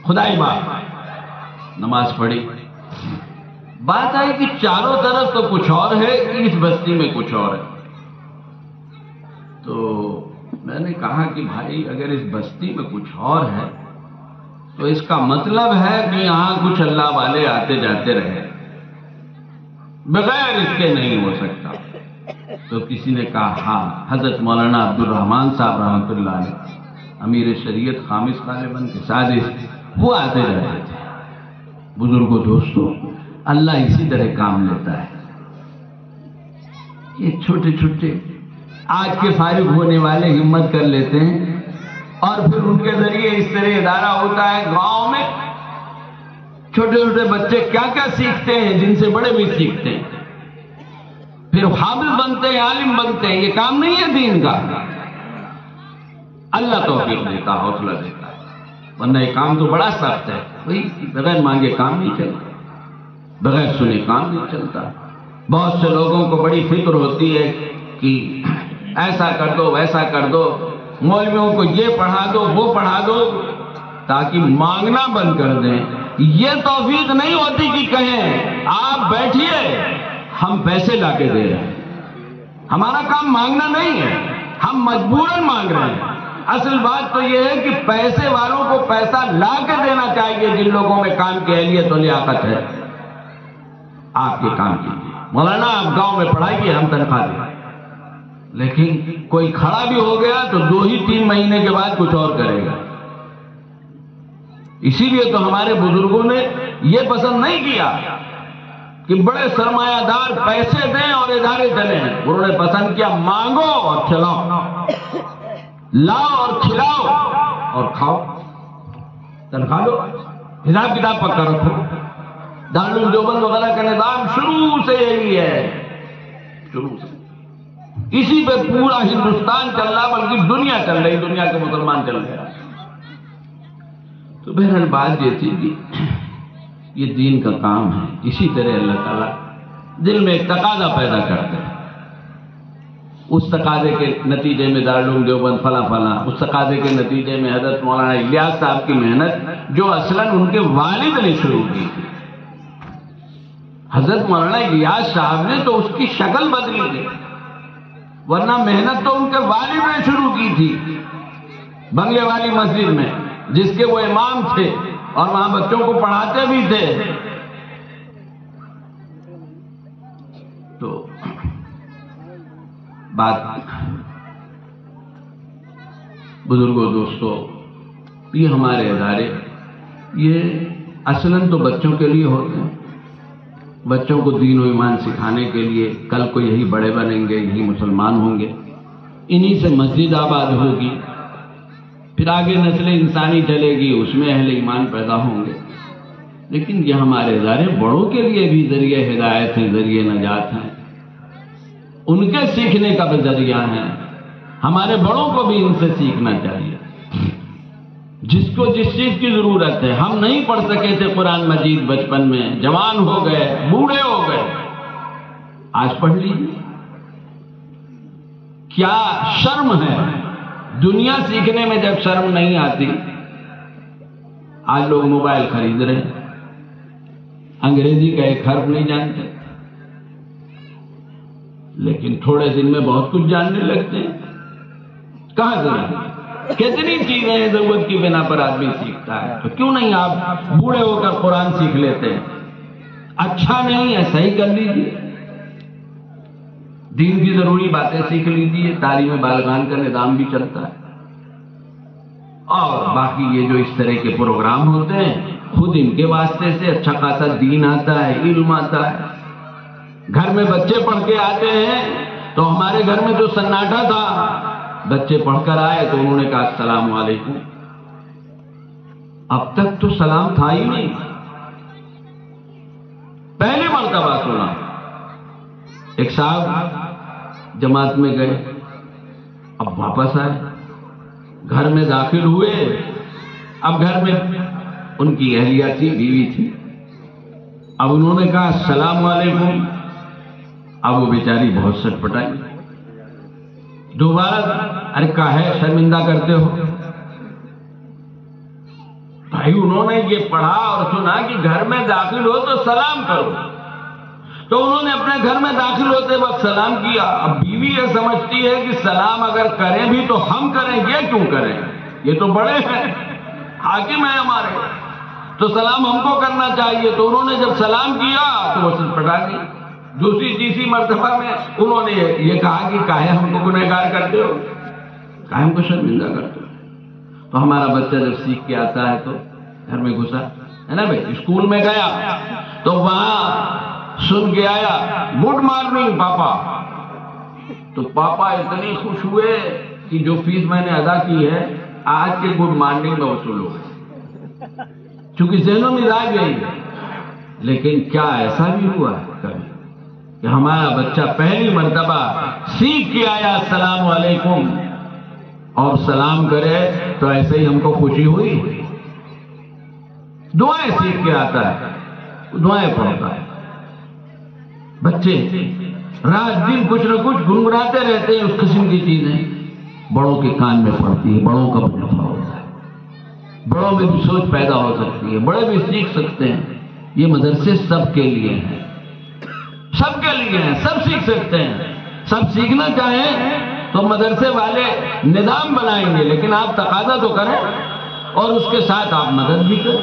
خدائی بات نماز پڑھی. بات آئی کہ چاروں طرف تو کچھ اور ہے، اس بستی میں کچھ اور ہے. تو میں نے کہا کہ بھائی اگر اس بستی میں کچھ اور ہے تو اس کا مطلب ہے کہ یہاں کچھ اللہ والے آتے جاتے رہے، بغیر اس کے نہیں ہو سکتا. تو کسی نے کہا ہاں، حضرت مولانا عبد الرحمان صاحب رحمۃ اللہ علیہ، امیر شریعت خامس غالباً کے سازش، وہ آتے جاتے تھے. بزرگوں دوستوں، اللہ اسی طرح کام لیتا ہے. یہ چھوٹے چھوٹے آج کے فارغ ہونے والے ہمت کر لیتے ہیں اور پھر ان کے ذریعے اس طرح ادارہ ہوتا ہے. گاؤں میں چھوٹے چھوٹے بچے کیا کیا سیکھتے ہیں جن سے بڑے بھی سیکھتے ہیں. پھر حافظ بنتے ہیں، عالم بنتے ہیں. یہ کام نہیں ہے دین کا. اللہ توفیق دیتا، حوصلہ دیتا ہے، ورنہ یہ کام تو بڑا سخت ہے. وہی بغیر مانگے کام نہیں چلتا، بغیر سنے کام نہیں چلتا. بہت سے لوگوں کو بڑی فکر ہوتی ہے کہ ایسا کر دو، ویسا کر دو، مولویوں کو یہ پڑھا دو، وہ پڑھا دو، تاکہ مانگنا بند کر دیں. یہ توفیق نہیں ہوتی کہ کہیں آپ بیٹھیے ہم پیسے لا کے دے رہے ہیں. ہمارا کام مانگنا نہیں ہے، ہم مجبوراً مانگ رہے ہیں. اصل بات تو یہ ہے کہ پیسے والوں کو پیسہ لا کے دینا چاہیے جن لوگوں میں کام کی اہلیت و لیاقت ہے. آپ کے کام کیجیے. مولانا آپ گاؤں میں پڑھائیے، ہم تنخواہ دیں. لیکن کوئی کھڑا بھی ہو گیا تو 2-3 مہینے کے بعد کچھ اور کرے گا. اسی لیے تو ہمارے بزرگوں نے یہ پسند نہیں کیا کہ بڑے سرمایہ دار پیسے دیں اور ادارے چلیں. انہوں نے پسند کیا مانگو اور چلاؤ، لاؤ اور کھلاؤ اور کھاؤ، تنخواہ لو، حساب کتاب پکا رکھو. دارالعلوم دیوبند وغیرہ کا نظام شروع سے یہی ہے، شروع سے اسی پہ پورا ہندوستان چل رہا، بلکہ دنیا چل رہی، دنیا کے مسلمان چل رہے. تو بہرحال بات یہ تھی کہ یہ دین کا کام ہے. اسی طرح اللہ تعالیٰ دل میں ایک تقاضا پیدا کرتے ہیں. اس تقاضے کے نتیجے میں دارالعلوم دیوبند فلاں، اس تقاضے کے نتیجے میں حضرت مولانا الیاس صاحب کی محنت جو اصلاً ان کے والد نے شروع کی تھی. حضرت مولانا الیاس صاحب نے تو اس کی شکل بدلی تھی، ورنہ محنت تو ان کے والد نے شروع کی تھی. بنگلے والی مسجد میں جس کے وہ امام تھے اور وہاں بچوں کو پڑھاتے بھی تھے. تو بات بزرگوں دوستوں، یہ ہمارے ادارے یہ اصلاً تو بچوں کے لیے ہوتے ہیں، بچوں کو دین و ایمان سکھانے کے لیے. کل کو یہی بڑے بنیں گے، یہی مسلمان ہوں گے، انہی سے مسجد آباد ہوگی، پھر آگے نسل انسانی چلے گی، اس میں اہل ایمان پیدا ہوں گے. لیکن یہ ہمارے ادارے بڑوں کے لیے بھی ذریعہ ہدایت ہیں، ذریعہ نجات ہیں، ان کے سیکھنے کا بھی ذریعہ ہے. ہمارے بڑوں کو بھی ان سے سیکھنا چاہیے. جس کو جس چیز کی ضرورت ہے. ہم نہیں پڑھ سکے تھے قرآن مجید بچپن میں، جوان ہو گئے، بوڑھے ہو گئے، آج پڑھ لیجیے. کیا شرم ہے دنیا سیکھنے میں جب شرم نہیں آتی. آج لوگ موبائل خرید رہے ہیں، انگریزی کا ایک حرف نہیں جانتے، لیکن تھوڑے دن میں بہت کچھ جاننے لگتے ہیں. کہاں سے؟ کتنی چیزیں ہیں ضرورت کی بنا پر آدمی سیکھتا ہے. تو کیوں نہیں آپ بوڑھے ہو کر قرآن سیکھ لیتے ہیں؟ اچھا نہیں ہے صحیح کر لیجیے، دین کی ضروری باتیں سیکھ لیجیے، تعلیم بالغان کا نظام بھی چلتا ہے. اور باقی یہ جو اس طرح کے پروگرام ہوتے ہیں خود ان کے واسطے سے اچھا خاصا دین آتا ہے، علم آتا ہے. گھر میں بچے پڑھ کے آتے ہیں تو ہمارے گھر میں جو سناٹا تھا، بچے پڑھ کر آئے تو انہوں نے کہا السلام علیکم. اب تک تو سلام تھا ہی نہیں، پہلی مرتبہ سنا. ایک صاحب جماعت میں گئے، اب واپس آئے، گھر میں داخل ہوئے. اب گھر میں ان کی اہلیہ تھی، بیوی تھی. اب انہوں نے کہا السلام علیکم. اب وہ بیچاری بہت سٹپٹائی. دوبارہ ارے کاہے شرمندہ کرتے ہو؟ بھائی انہوں نے یہ پڑھا اور سنا کہ گھر میں داخل ہو تو سلام کرو، تو انہوں نے اپنے گھر میں داخل ہوتے وقت سلام کیا. اب بیوی یہ سمجھتی ہے کہ سلام اگر کریں بھی تو ہم کریں، یہ کیوں کریں؟ یہ تو بڑے ہیں، حاکم ہیں ہمارے، تو سلام ہم کو کرنا چاہیے. تو انہوں نے جب سلام کیا تو وہ سٹپٹا گئی. دوسری تیسری مرتبہ میں انہوں نے یہ کہا کہ کاہے ہم کو گنہگار کرتے ہو، کاہے ہم کو شرمندہ کرتے ہو. تو ہمارا بچہ جب سیکھ کے آتا ہے تو گھر میں گھسا ہے نا بھائی، اسکول میں گیا تو وہاں سن کے آیا گڈ مارننگ پاپا. تو پاپا اتنے خوش ہوئے کہ جو فیس میں نے ادا کی ہے آج کے گڈ مارننگ میں وصول ہو گئی، چونکہ ذہنوں میں آ گئی. لیکن کیا ایسا بھی ہوا کبھی کہ ہمارا بچہ پہلی مرتبہ سیکھ کے آیا السلام علیکم اور سلام کرے تو ایسے ہی ہم کو خوشی ہوئی؟ دعائیں سیکھ کے آتا ہے، دعائیں پڑھتا ہے. بچے رات دن کچھ نہ کچھ گنگناتے رہتے ہیں، اس قسم کی چیزیں بڑوں کے کان میں پڑتی ہے، بڑوں کا بھی نفع ہوتا ہے، بڑوں میں بھی سوچ پیدا ہو سکتی ہے، بڑے بھی سیکھ سکتے ہیں. یہ مدرسے سب کے لیے ہیں، سب کے لیے ہیں، سب سیکھ سکتے ہیں. سب سیکھنا چاہیں تو مدرسے والے نظام بنائیں گے، لیکن آپ تقاضا تو کریں اور اس کے ساتھ آپ مدد بھی کریں.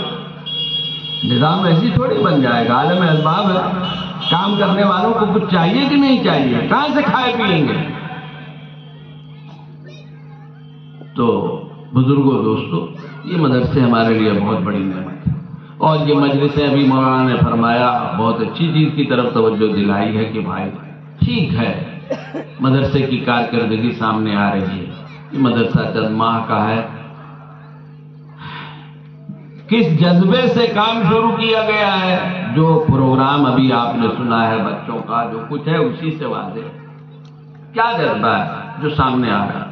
نظام ایسی تھوڑی بن جائے گا، عالم اسباب ہے. کام کرنے والوں کو کچھ چاہیے کہ نہیں چاہیے؟ کہاں سے کھائے پیئیں گے؟ تو بزرگوں دوستو، یہ مدرسے ہمارے لیے بہت بڑی نعمت ہے. اور یہ مجلسیں ابھی مولانا نے فرمایا بہت اچھی چیز کی طرف توجہ دلائی ہے کہ بھائی ٹھیک ہے مدرسے کی کارکردگی سامنے آ رہی ہے. یہ مدرسہ چند ماہ کا ہے، کس جذبے سے کام شروع کیا گیا ہے. جو پروگرام ابھی آپ نے سنا ہے بچوں کا جو کچھ ہے اسی سے واضح کیا جذبہ ہے جو سامنے آ رہا ہے.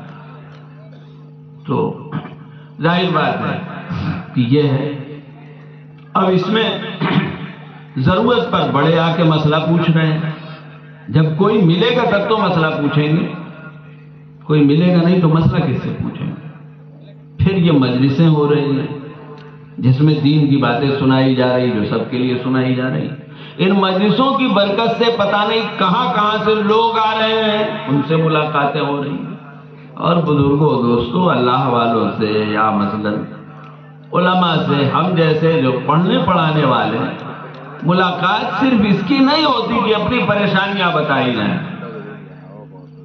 تو ظاہر بات ہے کہ یہ ہے. اب اس میں ضرورت پر بڑے آ کے مسئلہ پوچھ رہے ہیں. جب کوئی ملے گا تب تو مسئلہ پوچھیں گے، کوئی ملے گا نہیں تو مسئلہ کس سے پوچھیں گے. پھر یہ مجلسیں ہو رہی ہیں جس میں دین کی باتیں سنائی جا رہی، جو سب کے لیے سنائی جا رہی. ان مجلسوں کی برکت سے پتہ نہیں کہاں کہاں سے لوگ آ رہے ہیں، ان سے ملاقاتیں ہو رہی ہیں. اور بزرگوں دوستوں، اللہ والوں سے یا مثلا علماء سے، ہم جیسے جو پڑھنے پڑھانے والے ہیں، ملاقات صرف اس کی نہیں ہوتی کہ اپنی پریشانیاں بتائی جائیں.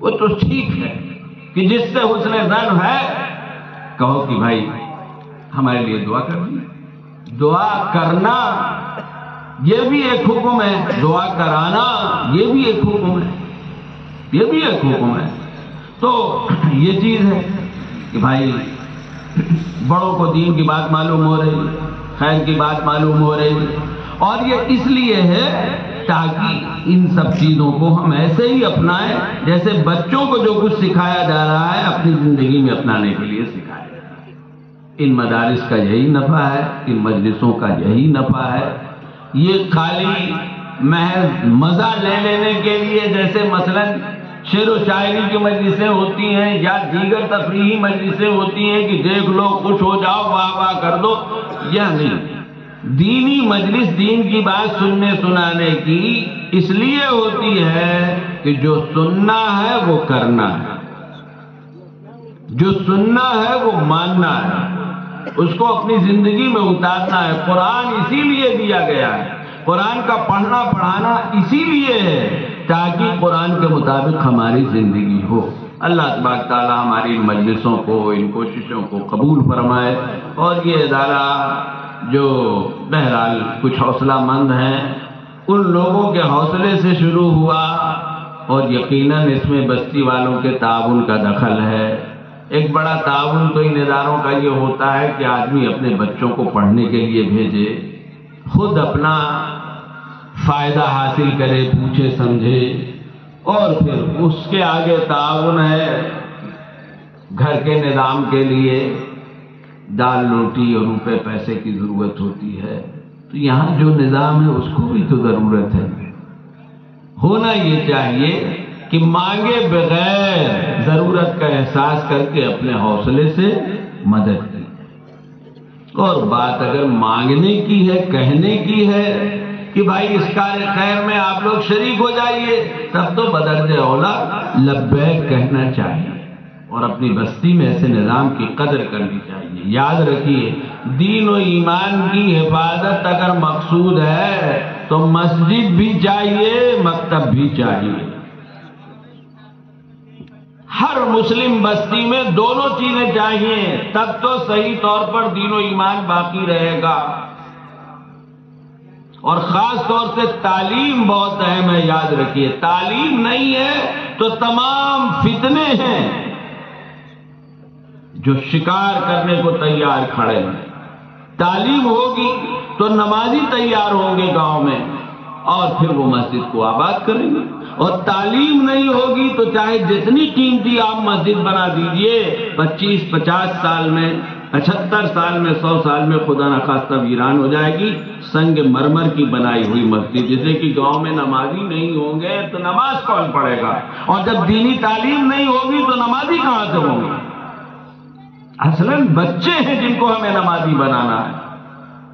وہ تو ٹھیک ہے کہ جس سے حسن ظن ہے کہو کہ بھائی ہمارے لیے دعا کرنی. دعا کرنا یہ بھی ایک حکم ہے، دعا کرانا یہ بھی ایک حکم ہے، یہ بھی ایک حکم ہے. تو یہ چیز ہے کہ بھائی بڑوں کو دین کی بات معلوم ہو رہی ہے، خیر کی بات معلوم ہو رہی ہے. اور یہ اس لیے ہے تاکہ ان سب چیزوں کو ہم ایسے ہی اپنائیں جیسے بچوں کو جو کچھ سکھایا جا رہا ہے اپنی زندگی میں اپنانے کے لیے سکھایا جا رہا ہے. ان مدارس کا یہی نفع ہے، ان مجلسوں کا یہی نفع ہے. یہ خالی محض مزہ لے لینے کے لیے جیسے مثلا شعر و شاعری کی مجلسیں ہوتی ہیں یا دیگر تفریحی مجلسیں ہوتی ہیں کہ دیکھ لو خوش ہو جاؤ واہ واہ کر دو، یہ نہیں. دینی مجلس دین کی بات سننے سنانے کی اس لیے ہوتی ہے کہ جو سننا ہے وہ کرنا ہے. جو سننا ہے وہ ماننا ہے، اس کو اپنی زندگی میں اتارنا ہے۔ قرآن اسی لیے دیا گیا ہے، قرآن کا پڑھنا پڑھانا اسی لیے ہے تاکہ قرآن کے مطابق ہماری زندگی ہو۔ اللہ تبارک تعالیٰ ہماری مجلسوں کو، ان کوششوں کو قبول فرمائے، اور یہ ادارہ جو بہرحال کچھ حوصلہ مند ہیں، ان لوگوں کے حوصلے سے شروع ہوا، اور یقیناً اس میں بستی والوں کے تعاون کا دخل ہے۔ ایک بڑا تعاون تو ان اداروں کا یہ ہوتا ہے کہ آدمی اپنے بچوں کو پڑھنے کے لیے بھیجے، خود اپنا فائدہ حاصل کرے، پوچھے سمجھے، اور پھر اس کے آگے تعاون ہے گھر کے نظام کے لیے، دال روٹی اور روپے پیسے کی ضرورت ہوتی ہے، تو یہاں جو نظام ہے اس کو بھی تو ضرورت ہے۔ ہونا یہ چاہیے کہ مانگے بغیر ضرورت کا احساس کر کے اپنے حوصلے سے مدد کی، اور بات اگر مانگنے کی ہے، کہنے کی ہے کہ بھائی اس کار خیر میں آپ لوگ شریک ہو جائیے، تب تو بدرجہ اولا لبیک کہنا چاہیے، اور اپنی بستی میں ایسے نظام کی قدر کرنی چاہیے۔ یاد رکھیے، دین و ایمان کی حفاظت اگر مقصود ہے تو مسجد بھی چاہیے، مکتب بھی چاہیے۔ ہر مسلم بستی میں دونوں چیزیں چاہیے، تب تو صحیح طور پر دین و ایمان باقی رہے گا۔ اور خاص طور سے تعلیم بہت اہم ہے، یاد رکھیے، تعلیم نہیں ہے تو تمام فتنے ہیں جو شکار کرنے کو تیار کھڑے ہیں۔ تعلیم ہوگی تو نمازی تیار ہوں گے گاؤں میں، اور پھر وہ مسجد کو آباد کریں گے، اور تعلیم نہیں ہوگی تو چاہے جتنی قیمتی آپ مسجد بنا دیجئے، 25-50 سال میں، 75 سال میں، 100 سال میں خدا نخواستہ ویران ہو جائے گی۔ سنگ مرمر کی بنائی ہوئی مسجد، جیسے کہ گاؤں میں نمازی نہیں ہوں گے تو نماز کون پڑھے گا، اور جب دینی تعلیم نہیں ہوگی تو نمازی کہاں سے ہوں گے؟ اصلاً بچے ہیں جن کو ہمیں نمازی بنانا ہے،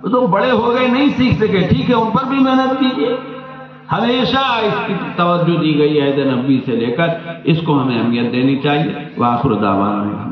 وہ تو بڑے ہو گئے نہیں سیکھ سکے، ٹھیک ہے، ان پر بھی محنت کیجیے۔ ہمیشہ اس کی توجہ دی گئی ہے عہد نبوی سے لے کر، اس کو ہمیں اہمیت دینی چاہیے۔ وآخر دعوانا